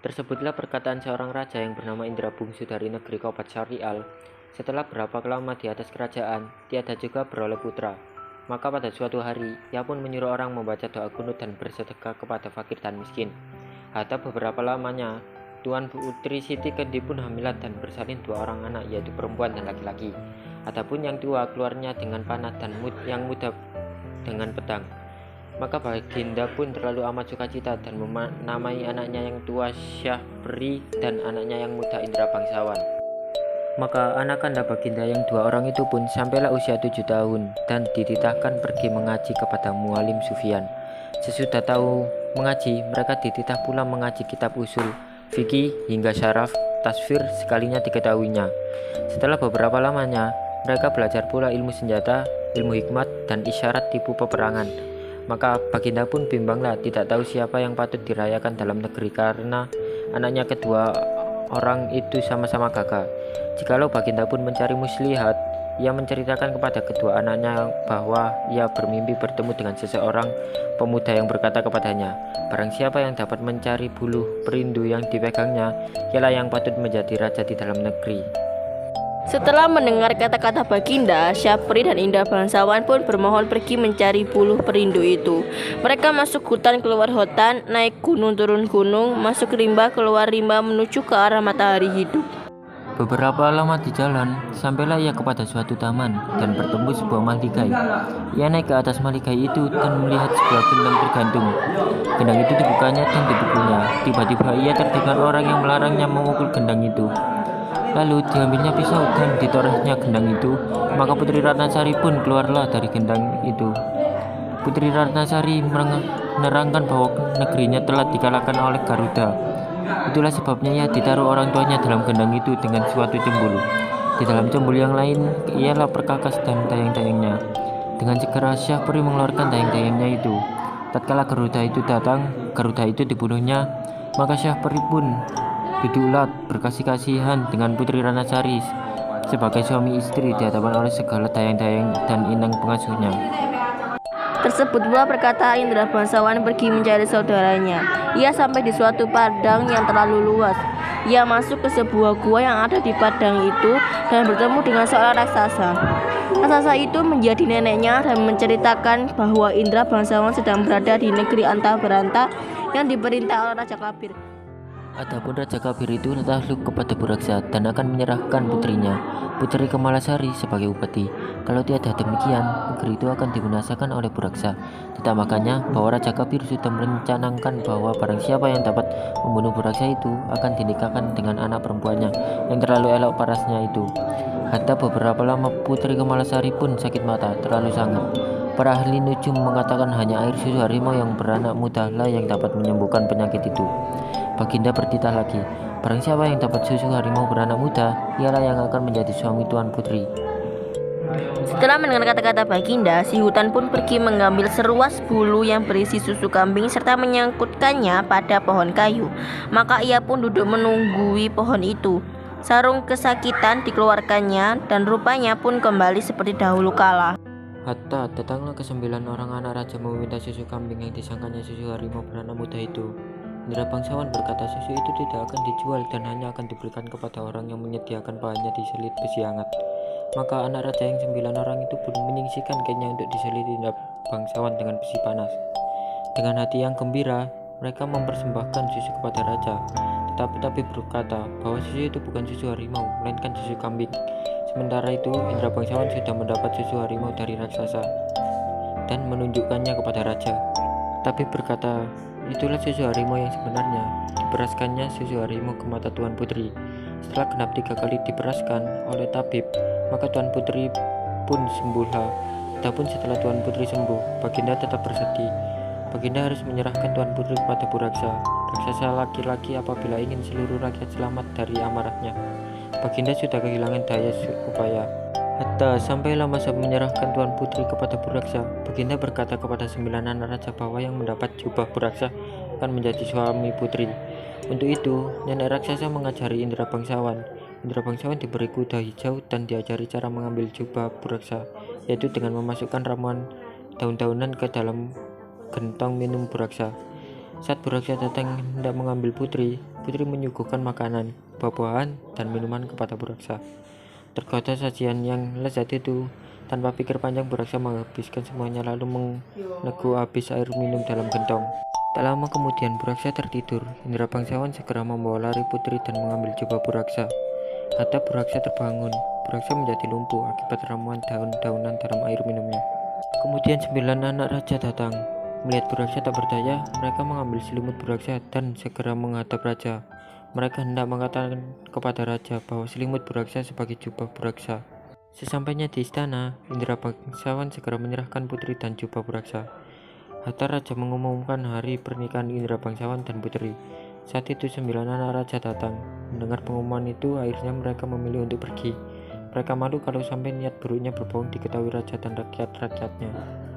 Tersebutlah perkataan seorang raja yang bernama Indra Bungsu dari negeri Kopat Syarial. Setelah berapa lama di atas kerajaan, tiada juga beroleh putra. Maka pada suatu hari, ia pun menyuruh orang membaca doa kunut dan bersedekah kepada fakir dan miskin. Hatta beberapa lamanya, Tuan Putri Siti Kendi pun hamilan dan bersalin dua orang anak, yaitu perempuan dan laki-laki. Adapun yang tua keluarnya dengan panah dan yang muda dengan pedang. Maka Baginda pun terlalu amat sukacita dan menamai anaknya yang tua Syahpri dan anaknya yang muda Indra Bangsawan. Maka anak kanda Baginda yang dua orang itu pun sampailah usia 7 tahun dan dititahkan pergi mengaji kepada Mualim Sufyan. Sesudah tahu mengaji, mereka dititah pula mengaji kitab usul, fikih hingga syaraf, tasfir sekalinya diketahuinya. Setelah beberapa lamanya, mereka belajar pula ilmu senjata, ilmu hikmat, dan isyarat tipu peperangan. Maka Baginda pun bimbanglah, tidak tahu siapa yang patut dirayakan dalam negeri karena anaknya kedua orang itu sama-sama gagah. Jikalau Baginda pun mencari muslihat, ia menceritakan kepada kedua anaknya bahwa ia bermimpi bertemu dengan seseorang pemuda yang berkata kepadanya, barang siapa yang dapat mencari buluh perindu yang dipegangnya, ialah yang patut menjadi raja di dalam negeri. Setelah mendengar kata-kata Baginda, Syahpri dan Indra Bangsawan pun bermohon pergi mencari buluh perindu itu. Mereka masuk hutan keluar hutan, naik gunung turun gunung, masuk rimba keluar rimba menuju ke arah matahari hidup. Beberapa lama di jalan, sampailah ia kepada suatu taman dan bertemu sebuah maligai. Ia naik ke atas maligai itu dan melihat sebuah gendang bergantung. Gendang itu dibukanya dan dipukulnya. Tiba-tiba ia terdengar orang yang melarangnya memukul gendang itu. Lalu diambilnya pisau dan ditorehnya gendang itu. Maka Putri Ratnasari pun keluarlah dari gendang itu. Putri Ratnasari menerangkan bahwa negerinya telah dikalahkan oleh Garuda. Itulah sebabnya ia ditaruh orang tuanya dalam gendang itu dengan suatu cembulu. Di dalam cembulu yang lain ialah perkakas dan dayang-dayangnya. Dengan segera Syahpri mengeluarkan dayang-dayangnya itu. Tatkala Garuda itu datang, Garuda itu dibunuhnya. Maka Syahpri pun duduklah berkasih-kasihan dengan Putri Ratnasari sebagai suami istri di hadapan oleh segala dayang-dayang dan inang pengasuhnya. Tersebut pula perkataan Indra Bangsawan pergi mencari saudaranya. Ia sampai di suatu padang yang terlalu luas. Ia masuk ke sebuah gua yang ada di padang itu dan bertemu dengan seorang raksasa. Raksasa itu menjadi neneknya dan menceritakan bahwa Indra Bangsawan sedang berada di negeri Antah Berantah yang diperintah oleh Raja Kabir. Adapun Raja Kabir itu takluk kepada Buraksa dan akan menyerahkan putrinya, Putri Kemalasari, sebagai upeti. Kalau tiada demikian, negeri itu akan dibinasakan oleh Buraksa. Ditambahkannya bahwa Raja Kabir sudah merencanakan bahwa barang siapa yang dapat membunuh Buraksa itu akan dinikahkan dengan anak perempuannya yang terlalu elok parasnya itu. Hatta beberapa lama Putri Kemalasari pun sakit mata, terlalu sangat. Para ahli nujum mengatakan hanya air susu harimau yang beranak muda lah yang dapat menyembuhkan penyakit itu. Baginda bertitah lagi, barang siapa yang dapat susu harimau beranak muda, ialah yang akan menjadi suami Tuan Putri. Setelah mendengar kata-kata Baginda, si hutan pun pergi mengambil seruas bulu yang berisi susu kambing serta menyangkutkannya pada pohon kayu. Maka ia pun duduk menunggui pohon itu. Sarung kesakitan dikeluarkannya dan rupanya pun kembali seperti dahulu kala. Hatta datanglah ke-9 orang anak raja meminta susu kambing yang disangkanya susu harimau beranak muda itu. Indra Bangsawan berkata susu itu tidak akan dijual dan hanya akan diberikan kepada orang yang menyediakan bahannya diselit besi hangat. Maka anak raja yang 9 orang itu pun menyingsikan kainnya untuk diselit Indra Bangsawan dengan besi panas. Dengan hati yang gembira, mereka mempersembahkan susu kepada raja. Tetapi berkata bahwa susu itu bukan susu harimau, melainkan susu kambing. Sementara itu, Indra Bangsawan sudah mendapat susu harimau dari raksasa dan menunjukkannya kepada raja. Tapi berkata, itulah susu harimau yang sebenarnya. Diperaskannya susu harimau ke mata Tuan Putri. Setelah genap 3 kali diperaskan oleh tabib, maka Tuan Putri pun sembuhlah. Adapun setelah Tuan Putri sembuh, Baginda tetap bersedih. Baginda harus menyerahkan Tuan Putri kepada Buraksa, raksasa laki-laki apabila ingin seluruh rakyat selamat dari amarahnya. Baginda sudah kehilangan daya upaya. Hatta sampailah masa menyerahkan Tuan Putri kepada Buraksa, Baginda berkata kepada 9 anak raja bahwa yang mendapat jubah Buraksa akan menjadi suami putri. Untuk itu, nenek raksasa mengajari Indra Bangsawan. Indra Bangsawan diberi kuda hijau dan diajari cara mengambil jubah Buraksa, yaitu dengan memasukkan ramuan daun-daunan ke dalam gentong minum Buraksa. Saat Buraksa datang hendak mengambil putri putri menyuguhkan makanan, buah-buahan, dan minuman kepada Buraksa. Tergoda sajian yang lezat itu, tanpa pikir panjang Buraksa menghabiskan semuanya lalu meneguk habis air minum dalam gentong. Tak lama kemudian Buraksa tertidur. Indra bangsawan segera membawa lari putri dan mengambil jubah Buraksa. Hatta Buraksa terbangun. Buraksa menjadi lumpuh akibat ramuan daun-daunan dalam air minumnya. Kemudian 9 anak raja datang. Melihat Buraksa tak berdaya, mereka mengambil selimut Buraksa dan segera menghadap raja. Mereka hendak mengatakan kepada raja bahwa selimut Buraksa sebagai jubah Buraksa. Sesampainya di istana, Indra bangsawan segera menyerahkan putri dan jubah Buraksa. Hatta raja mengumumkan hari pernikahan Indra bangsawan dan putri. Saat itu 9 anak raja datang. Mendengar pengumuman itu, akhirnya mereka memilih untuk pergi. Mereka malu kalau sampai niat buruknya berbohong diketahui raja dan rakyat-rakyatnya.